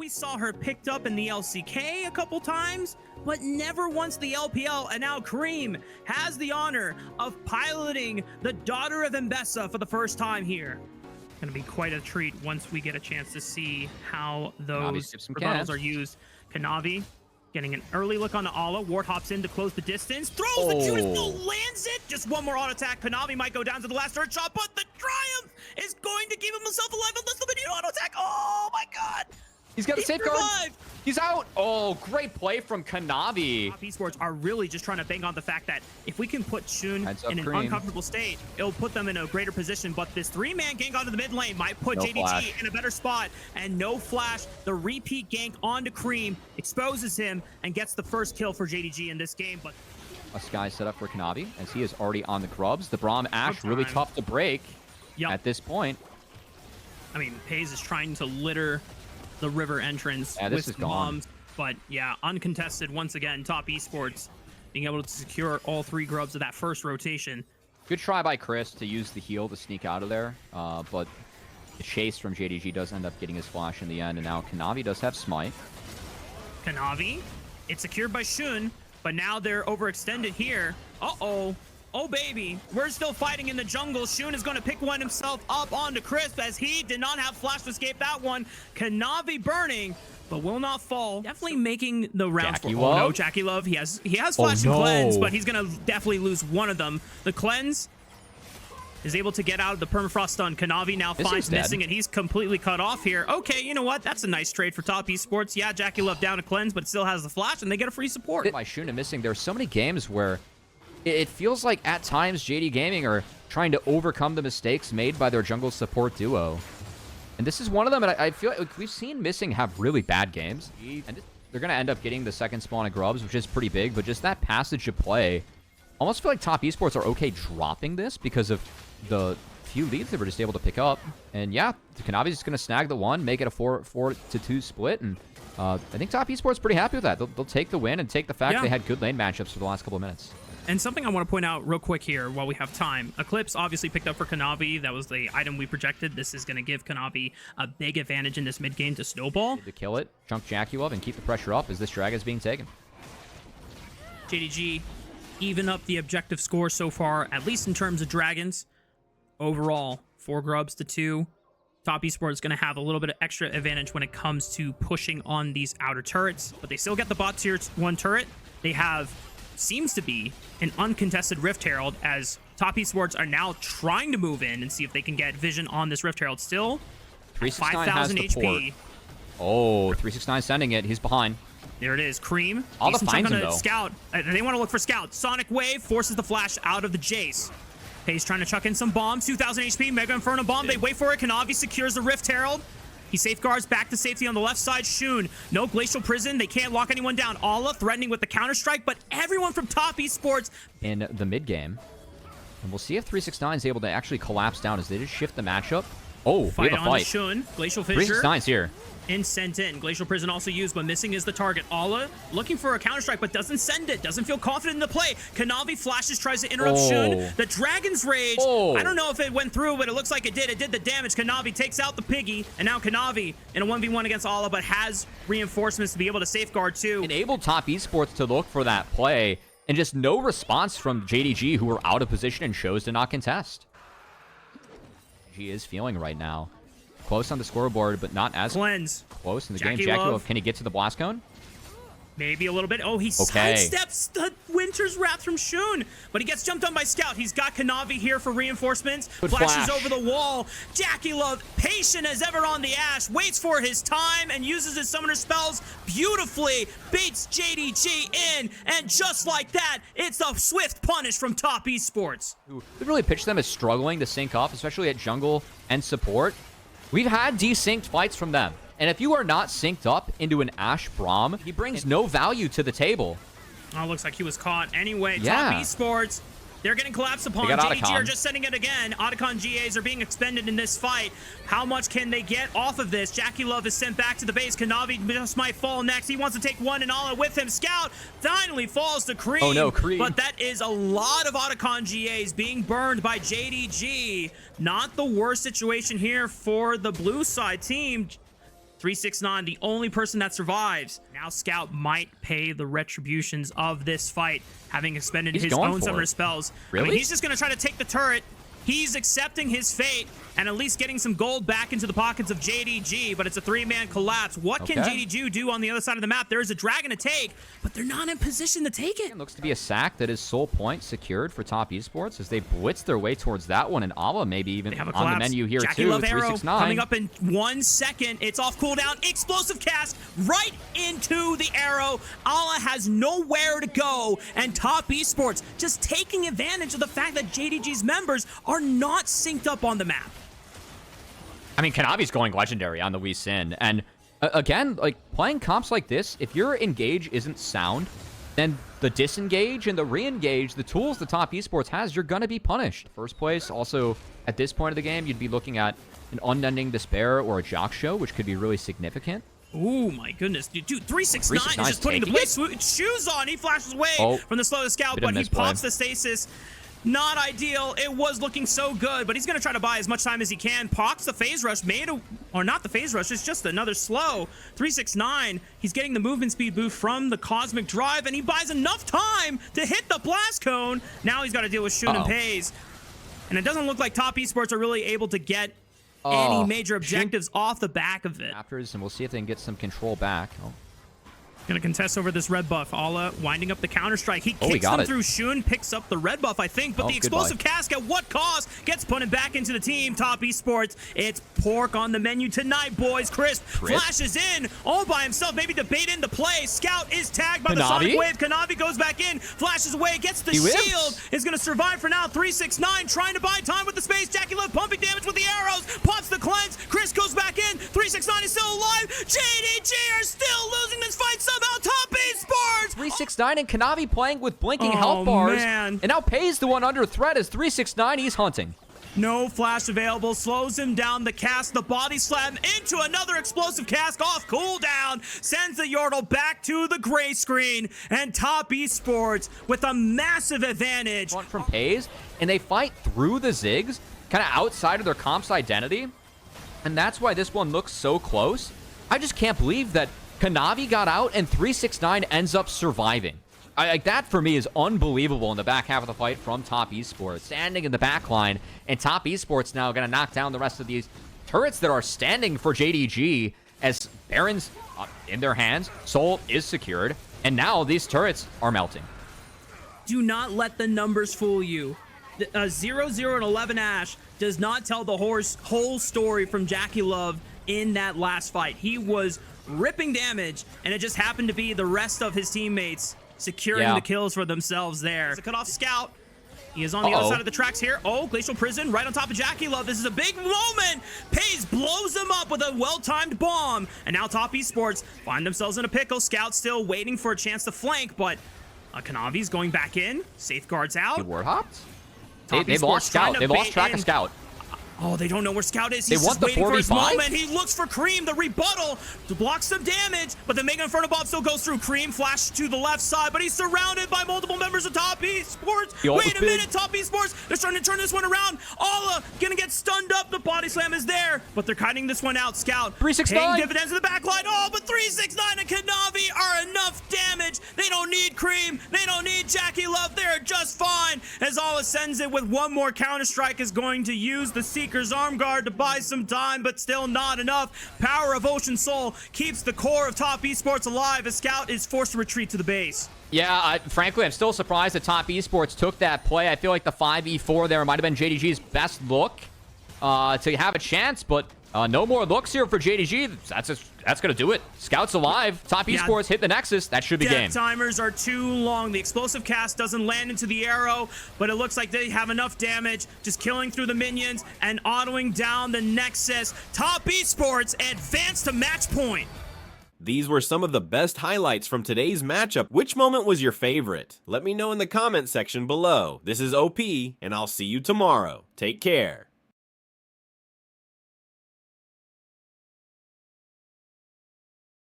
We saw her picked up in the LCK a couple times, but never once the LPL, and now Cream has the honor of piloting the daughter of Mbessa for the first time here. Gonna be quite a treat once we get a chance to see how those rebuttals are used. Kanavi getting an early look on the Ala. Ward hops in to close the distance. Throws the Judas, still lands it. Just one more auto attack. Kanavi might go down to the last third shot, but the Triumph is going to keep himself alive unless the video auto attack. Oh my god! He's got a safeguard. He's out. Oh, great play from Kanavi. Top Esports are really just trying to bang on the fact that if we can put Shun in an uncomfortable state, it'll put them in a greater position. But this three-man gank onto the mid lane might put JDG in a better spot. And no flash. The repeat gank onto Cream exposes him and gets the first kill for JDG in this game. But a Sky set up for Kanavi as he is already on the Grubs. The Braum Ashe really tough to break at this point. I mean, Paze is trying to litter the river entrance with bombs, but yeah, uncontested once again. Top Esports being able to secure all three Grubs of that first rotation. Good try by Chris to use the heal to sneak out of there, but the chase from JDG does end up getting his flash in the end, and now Kanavi does have Smite. Kanavi, it's secured by Shun, but now they're overextended here. Uh-oh. Oh, baby. We're still fighting in the jungle. Shun is going to pick one himself up onto Crisp as he did not have flash to escape that one. Kanavi burning, but will not fall. Definitely making the rounds for... Oh, no, Jackie Love. He has flash and cleanse, but he's going to definitely lose one of them. The cleanse is able to get out of the permafrost stun. Kanavi now finds missing, and he's completely cut off here. Okay, you know what? That's a nice trade for Top Esports. Yeah, Jackie Love down to cleanse, but still has the flash, and they get a free support. By Shun and missing, there are so many games where it feels like at times JD Gaming are trying to overcome the mistakes made by their jungle support duo. And this is one of them, and I feel like we've seen Missing have really bad games. And they're going to end up getting the second spawn of Grubs, which is pretty big, but just that passage of play, almost feel like Top Esports are okay dropping this because of the few leads they were just able to pick up. And yeah, Kanavi's just going to snag the one, make it a 4-2 split, and I think Top Esports pretty happy with that. They'll take the win and take the fact they had good lane matchups for the last couple of minutes. And something I want to point out real quick here while we have time. Eclipse obviously picked up for Kanavi. That was the item we projected. This is going to give Kanavi a big advantage in this mid game to snowball. To kill it, chunk Jackie Love, and keep the pressure up as this drag is being taken. JDG even up the objective score so far, at least in terms of dragons. Overall, 4 Grubs to 2. Top Esports is going to have a little bit of extra advantage when it comes to pushing on these outer turrets. But they still get the bot tier 1 turret. They have... seems to be an uncontested Rift Herald as Top Esports are now trying to move in and see if they can get vision on this Rift Herald. Still 5,000 HP. Oh, 369 sending it. He's behind. There it is. Cream. All the finds him, though. Scout. They want to look for Scout. Sonic Wave forces the flash out of the Jace. Pace trying to chuck in some bombs. 2,000 HP. Mega Inferno bomb. They wait for it. Kanavi secures the Rift Herald. He safeguards back to safety on the left side. Shun, no Glacial Prison. They can't lock anyone down. Ala threatening with the counter-strike, but everyone from Top Esports in the mid game. And we'll see if 369 is able to actually collapse down as they just shift the matchup. Oh, fight on Shun. Glacial Fissure. 369's here. And sent in. Glacial Prison also used, but missing is the target. Ala looking for a counter-strike, but doesn't send it. Doesn't feel confident in the play. Kanavi flashes, tries to interrupt Shun. The Dragon's Rage. I don't know if it went through, but it looks like it did. It did the damage. Kanavi takes out the Piggy, and now Kanavi in a 1v1 against Ala, but has reinforcements to be able to safeguard too. Enabled Top Esports to look for that play, and just no response from JDG, who were out of position and chose to not contest. He is feeling right now. Close on the scoreboard, but not as close in the game. Jackie Love, can he get to the blast cone? Maybe a little bit. Oh, he sidesteps the Winter's Wrath from Shun, but he gets jumped on by Scout. He's got Kanavi here for reinforcements. Flashes over the wall. Jackie Love, patient as ever on the Ashe, waits for his time and uses his summoner spells beautifully. Baits JDG in, and just like that, it's a swift punish from Top Esports. They really pitched them as struggling to sync up, especially at jungle and support. We've had desynced fights from them. And if you are not synced up into an Ashe Braum, he brings no value to the table. Oh, looks like he was caught anyway. Top Esports, they're getting collapsed upon. JDG are just sending it again. Otacon GAs are being expended in this fight. How much can they get off of this? Jackie Love is sent back to the base. Kanavi just might fall next. He wants to take one and Ala with him. Scout finally falls to Cream. Oh no, Cream. But that is a lot of Otacon GAs being burned by JDG. Not the worst situation here for the blue side team. 369, the only person that survives. Now Scout might pay the retributions of this fight, having expended his own summoner spells. Really? I mean, he's just going to try to take the turret. He's accepting his fate and at least getting some gold back into the pockets of JDG, but it's a three-man collapse. What can JDG do on the other side of the map? There is a dragon to take, but they're not in position to take it. It looks to be a sack that is sole point secured for Top Esports as they blitz their way towards that one, and Ava maybe even on the menu here Jackie too. Love arrow 369 coming up in 1 second. It's off cooldown. Explosive cast right into the arrow. Ala has nowhere to go, and Top Esports just taking advantage of the fact that JDG's members are not synced up on the map. I mean, Kanavi's going legendary on the Lee Sin, and again, like playing comps like this, if your engage isn't sound, then the disengage and the re-engage, the tools the Top Esports has, you're gonna be punished. First place, also at this point of the game, you'd be looking at an Unending Despair or a Jock Show, which could be really significant. Oh my goodness, dude! 369 is just putting the blitz shoes on. He flashes away from the slow scout, but he pops the stasis. Not ideal. It was looking so good, but he's going to try to buy as much time as he can. Pox the phase rush, or not the phase rush, it's just another slow. 369, he's getting the movement speed boost from the Cosmic Drive, and he buys enough time to hit the blast cone. Now he's got to deal with Shun and Pays. And it doesn't look like Top Esports are really able to get any major objectives off the back of it. And we'll see if they can get some control back. Gonna contest over this red buff. Ala winding up the counter strike. He kicks them through. Shun picks up the red buff, I think, but the explosive cask at what cost gets punted back into the team. Top Esports, it's pork on the menu tonight, boys. Crisp flashes in all by himself, maybe to bait into play. Scout is tagged by the Sonic Wave. Kanavi goes back in, flashes away, gets the shield, is gonna survive for now. 369 trying to buy time with the space. Jackie Love pumping damage with the arrows, pops the cleanse. Chris goes back in. 369 is still alive. JDG are still losing this fight. Somehow Top Esports! 369 and Kanavi playing with blinking health bars. And now Pays the one under threat as 369, he's hunting. No flash available, slows him down. The cast, the body slam into another explosive cask off cooldown, sends the Yordle back to the gray screen, and Top Esports with a massive advantage. From Pays, and they fight through the Ziggs, kind of outside of their comp's identity, and that's why this one looks so close. I just can't believe that Kanavi got out and 369 ends up surviving. Like that for me is unbelievable in the back half of the fight from Top Esports. Standing in the back line, and Top Esports now going to knock down the rest of these turrets that are standing for JDG as Baron's in their hands. Soul is secured, and now these turrets are melting. Do not let the numbers fool you. 0-0 and 11 Ash does not tell the whole story from Jackie Love in that last fight. He was ripping damage, and it just happened to be the rest of his teammates securing the kills for themselves there. It's a cut-off Scout. He is on the other side of the tracks here. Oh, Glacial Prison right on top of Jackie Love. This is a big moment. Pays blows him up with a well-timed bomb. And now Top Esports find themselves in a pickle. Scout still waiting for a chance to flank, but Kanavi's going back in. Safeguards out. He ward hopped. They've lost Scout. They've lost track of Scout. Oh, they don't know where Scout is. He's just waiting for his moment. He looks for Cream, the rebuttal, to block some damage, but the Mega Inferno Bomb still goes through. Cream flash to the left side, but he's surrounded by multiple members of Top Esports. Wait a minute, Top Esports. They're starting to turn this one around. Ala gonna get stunned up. The body slam is there, but they're kiting this one out. Scout 369 paying dividends in the back line. Oh, but 369 and Kanavi are enough damage. They don't need Cream. They don't need Jackie Love. They're just fine. As Ala sends it with one more counter strike, is going to use the Seeker's Arm Guard to buy some time, but still not enough. Power of Ocean Soul keeps the core of Top Esports alive as Scout is forced to retreat to the base. Yeah, frankly, I'm still surprised that Top Esports took that play. I feel like the 5v4 there might have been JDG's best look to have a chance, but no more looks here for JDG. That's going to do it. Scout's alive. Top Esports hit the Nexus. That should be game. Timers are too long. The explosive cast doesn't land into the arrow, but it looks like they have enough damage, just killing through the minions and autoing down the Nexus. Top Esports advance to match point. These were some of the best highlights from today's matchup. Which moment was your favorite? Let me know in the comment section below. This is OP, and I'll see you tomorrow. Take care.